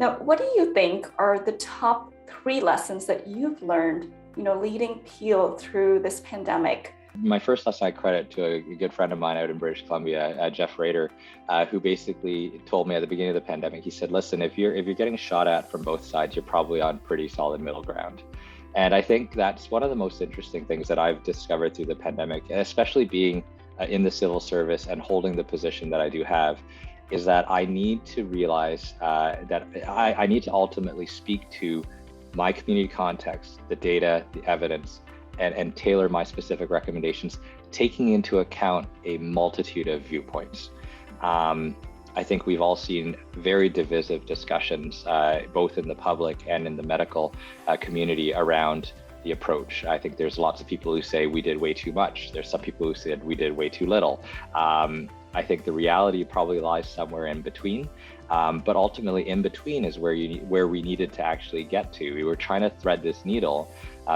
Now, what do you think are the top 3 lessons that you've learned, leading Peel through this pandemic? My first lesson I credit to a good friend of mine out in British Columbia, Jeff Rader, who basically told me at the beginning of the pandemic, he said, listen, if you're getting shot at from both sides, you're probably on pretty solid middle ground. And I think that's one of the most interesting things that I've discovered through the pandemic, especially being in the civil service and holding the position that I do have, is that I need to realize that I need to ultimately speak to my community context, the data, the evidence, and tailor my specific recommendations, taking into account a multitude of viewpoints. I think we've all seen very divisive discussions, both in the public and in the medical community around the approach. I think there's lots of people who say we did way too much. There's some people who said we did way too little. I think the reality probably lies somewhere in between. But ultimately in between is where we needed to actually get to. We were trying to thread this needle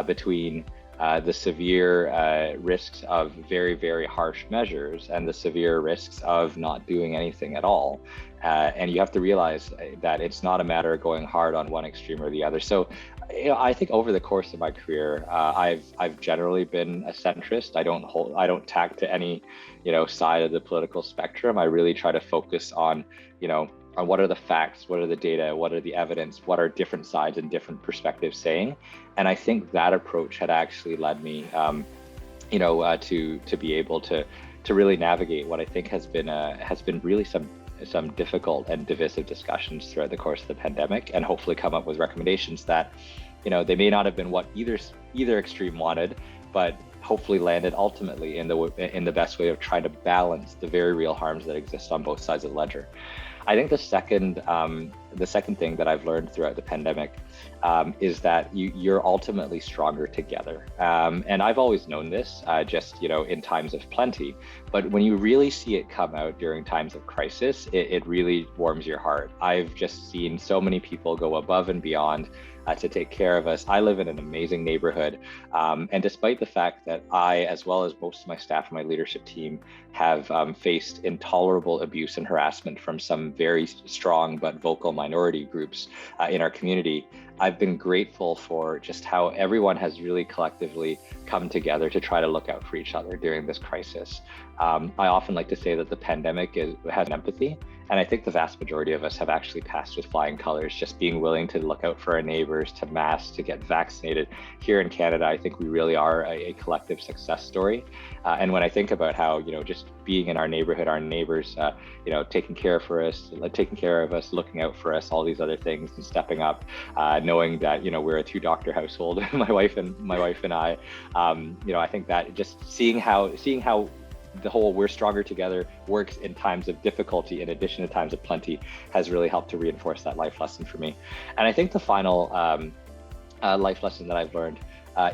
between the severe risks of very, very harsh measures and the severe risks of not doing anything at all. And you have to realize that it's not a matter of going hard on one extreme or the other. So, I think over the course of my career, I've generally been a centrist. I don't tack to any, side of the political spectrum. I really try to focus on what are the facts, what are the data, what are the evidence, what are different sides and different perspectives saying. And I think that approach had actually led me, to be able to really navigate what I think has been really some difficult and divisive discussions throughout the course of the pandemic, and hopefully come up with recommendations that, they may not have been what either extreme wanted, but hopefully landed ultimately in the best way of trying to balance the very real harms that exist on both sides of the ledger. I think the second thing that I've learned throughout the pandemic is that you're ultimately stronger together. And I've always known this, just in times of plenty. But when you really see it come out during times of crisis, it really warms your heart. I've just seen so many people go above and beyond to take care of us. I live in an amazing neighborhood. And despite the fact that I, as well as most of my staff and my leadership team, have faced intolerable abuse and harassment from some very strong but vocal minority groups in our community, I've been grateful for just how everyone has really collectively come together to try to look out for each other during this crisis. I often like to say that the pandemic has empathy, and I think the vast majority of us have actually passed with flying colors, just being willing to look out for our neighbors, to mask, to get vaccinated. Here in Canada, I think we really are a collective success story. And when I think about how, just being in our neighborhood, our neighbors, taking care of us, looking out for us, all these other things, and stepping up, knowing that, we're a 2-doctor household, my wife and I, I think that just seeing how the whole "we're stronger together" works in times of difficulty in addition to times of plenty has really helped to reinforce that life lesson for me. And I think the final life lesson that I've learned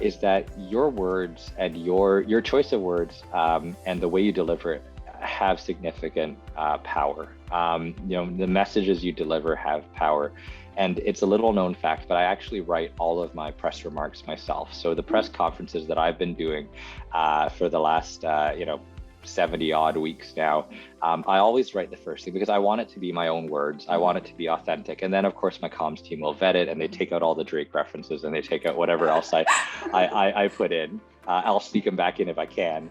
is that your words and your choice of words and the way you deliver it have significant power. The messages you deliver have power. And it's a little known fact, but I actually write all of my press remarks myself. So the press conferences that I've been doing for the last 70 odd weeks now, I always write the first thing because I want it to be my own words. I want it to be authentic. And then of course my comms team will vet it, and they take out all the Drake references and they take out whatever else I put in. I'll sneak them back in if I can.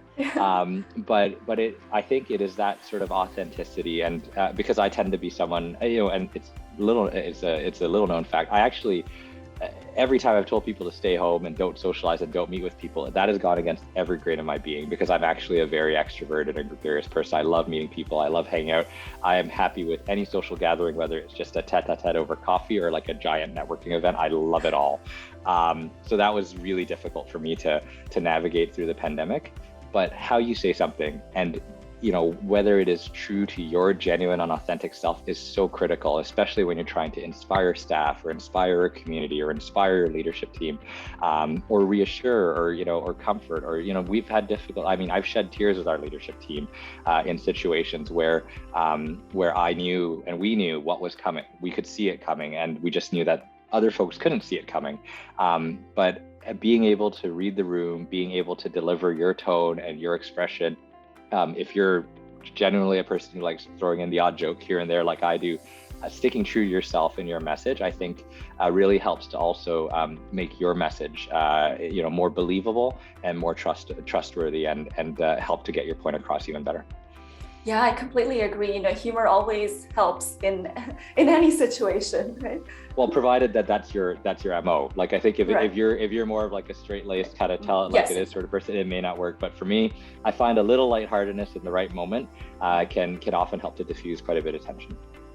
But I think it is that sort of authenticity, and because I tend to be someone, and it's a little known fact. I actually, every time I've told people to stay home and don't socialize and don't meet with people, that has gone against every grain of my being, because I'm actually a very extroverted and gregarious person. I love meeting people. I love hanging out. I am happy with any social gathering, whether it's just a tete-a-tete over coffee or like a giant networking event. I love it all. So that was really difficult for me to navigate through the pandemic. But how you say something and whether it is true to your genuine and authentic self is so critical, especially when you're trying to inspire staff or inspire a community or inspire your leadership team, or reassure or comfort, or, we've had I've shed tears with our leadership team in situations where I knew and we knew what was coming. We could see it coming, and we just knew that other folks couldn't see it coming. But being able to read the room, being able to deliver your tone and your expression, if you're genuinely a person who likes throwing in the odd joke here and there like I do, sticking true to yourself in your message, I think really helps to also make your message, more believable and more trustworthy, and help to get your point across even better. Yeah, I completely agree. Humor always helps in any situation, right? Well, provided that that's your MO. Like, I think if Right. if you're more of like a straight laced kind of tell it like Yes. it is sort of person, it may not work. But for me, I find a little lightheartedness in the right moment can often help to diffuse quite a bit of tension.